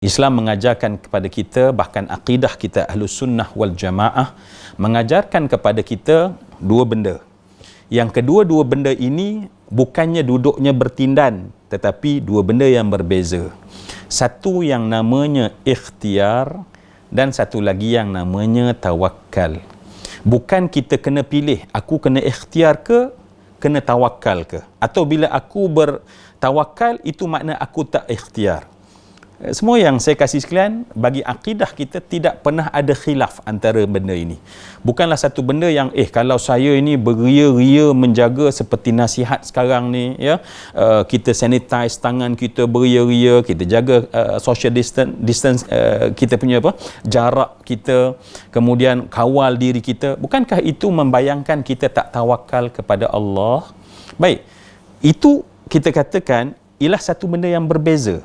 Islam mengajarkan kepada kita, bahkan akidah kita Ahlus Sunnah wal Jamaah mengajarkan kepada kita dua benda. Yang kedua-dua benda ini bukannya duduknya bertindan, tetapi dua benda yang berbeza. Satu yang namanya ikhtiar dan satu lagi yang namanya tawakal. Bukan kita kena pilih, aku kena ikhtiar ke, kena tawakal ke. Atau bila aku bertawakal, itu makna aku tak ikhtiar. Semua yang saya kasih sekalian, bagi akidah kita tidak pernah ada khilaf antara benda ini. Bukanlah satu benda yang kalau saya ini beria-ria menjaga seperti nasihat sekarang ni, ya, kita sanitize tangan kita beria-ria, kita jaga social distance, kita punya jarak kita, kemudian kawal diri kita. Bukankah itu membayangkan kita tak tawakal kepada Allah? Baik, itu kita katakan ialah satu benda yang berbeza.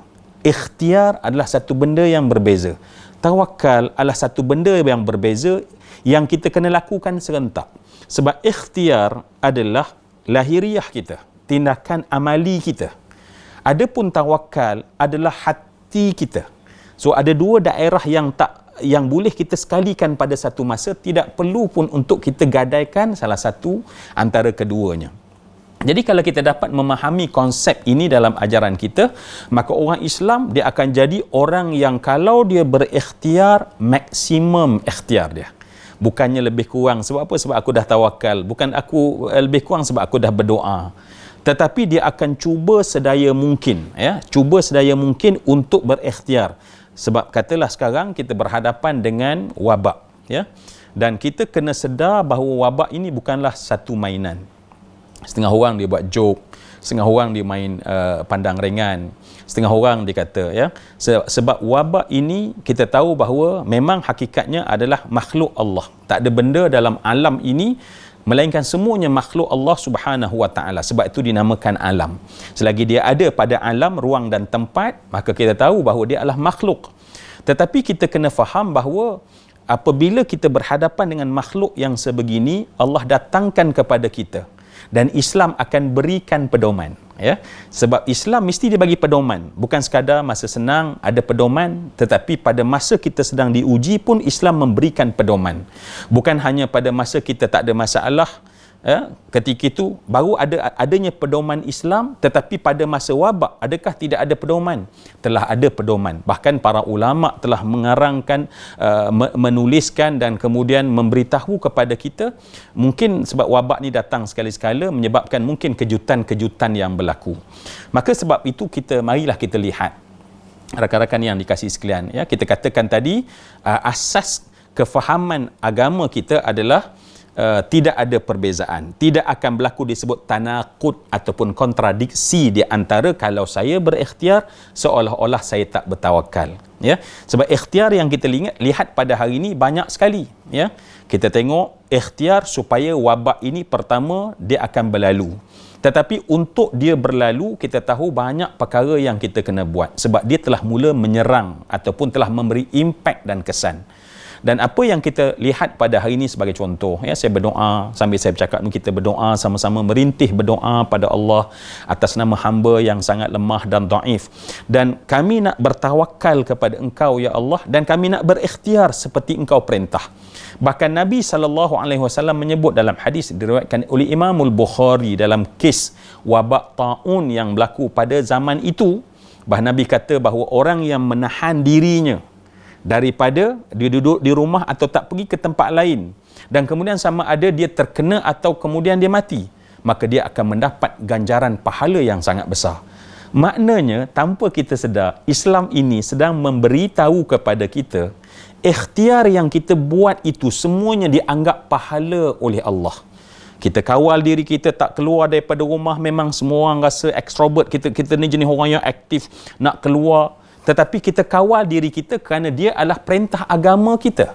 Ikhtiar adalah satu benda yang berbeza. Tawakal adalah satu benda yang berbeza yang kita kena lakukan serentak. Sebab ikhtiar adalah lahiriah kita, tindakan amali kita. Adapun tawakal adalah hati kita. So ada dua daerah yang boleh kita sekalikan pada satu masa, tidak perlu pun untuk kita gadaikan salah satu antara keduanya. Jadi kalau kita dapat memahami konsep ini dalam ajaran kita, maka orang Islam dia akan jadi orang yang kalau dia berikhtiar, maksimum ikhtiar dia. Bukannya lebih kurang. Sebab apa? Sebab aku dah tawakal. Bukan aku lebih kurang sebab aku dah berdoa. Tetapi dia akan cuba sedaya mungkin, ya, cuba sedaya mungkin untuk berikhtiar. Sebab katalah sekarang kita berhadapan dengan wabak, ya. Dan kita kena sedar bahawa wabak ini bukanlah satu mainan. Setengah orang dia buat joke, setengah orang dia main pandang ringan, setengah orang dia kata, ya, sebab wabak ini kita tahu bahawa memang hakikatnya adalah makhluk Allah. Tak ada benda dalam alam ini melainkan semuanya makhluk Allah Subhanahu wa taala. Sebab itu dinamakan alam. Selagi dia ada pada alam, ruang dan tempat, maka kita tahu bahawa dia adalah makhluk. Tetapi kita kena faham bahawa apabila kita berhadapan dengan makhluk yang sebegini, Allah datangkan kepada kita dan Islam akan berikan pedoman, ya. Sebab Islam mesti dia bagi pedoman, bukan sekadar masa senang ada pedoman, tetapi pada masa kita sedang diuji pun Islam memberikan pedoman. Bukan hanya pada masa kita tak ada masalah, ya, ketika itu baru adanya pedoman Islam, tetapi pada masa wabak adakah tidak ada pedoman? Telah ada pedoman. Bahkan para ulama telah mengarangkan, menuliskan dan kemudian memberitahu kepada kita, mungkin sebab wabak ni datang sekali-sekala menyebabkan mungkin kejutan-kejutan yang berlaku. Maka sebab itu marilah kita lihat, rakan-rakan yang dikasihi sekalian, ya, kita katakan tadi asas kefahaman agama kita adalah tidak ada perbezaan, tidak akan berlaku disebut tanaqud ataupun kontradiksi di antara kalau saya berikhtiar seolah-olah saya tak bertawakal, ya. Sebab ikhtiar yang kita lihat pada hari ini banyak sekali, ya. Kita tengok ikhtiar supaya wabak ini pertama dia akan berlalu. Tetapi untuk dia berlalu, kita tahu banyak perkara yang kita kena buat sebab dia telah mula menyerang ataupun telah memberi impak dan kesan. Dan apa yang kita lihat pada hari ini sebagai contoh, ya, saya berdoa, sambil saya bercakap ni kita berdoa sama-sama, merintih berdoa pada Allah atas nama hamba yang sangat lemah dan dhaif. Dan kami nak bertawakal kepada Engkau, ya Allah, dan kami nak berikhtiar seperti Engkau perintah. Bahkan Nabi SAW menyebut dalam hadis diriwayatkan oleh Imamul Bukhari dalam kes wabak taun yang berlaku pada zaman itu, bahawa Nabi kata bahawa orang yang menahan dirinya daripada dia duduk di rumah atau tak pergi ke tempat lain, dan kemudian sama ada dia terkena atau kemudian dia mati, maka dia akan mendapat ganjaran pahala yang sangat besar. Maknanya tanpa kita sedar, Islam ini sedang memberitahu kepada kita ikhtiar yang kita buat itu semuanya dianggap pahala oleh Allah. Kita kawal diri kita tak keluar daripada rumah, memang semua orang rasa extrovert, kita ni jenis orang yang aktif nak keluar, tetapi kita kawal diri kita kerana dia adalah perintah agama kita.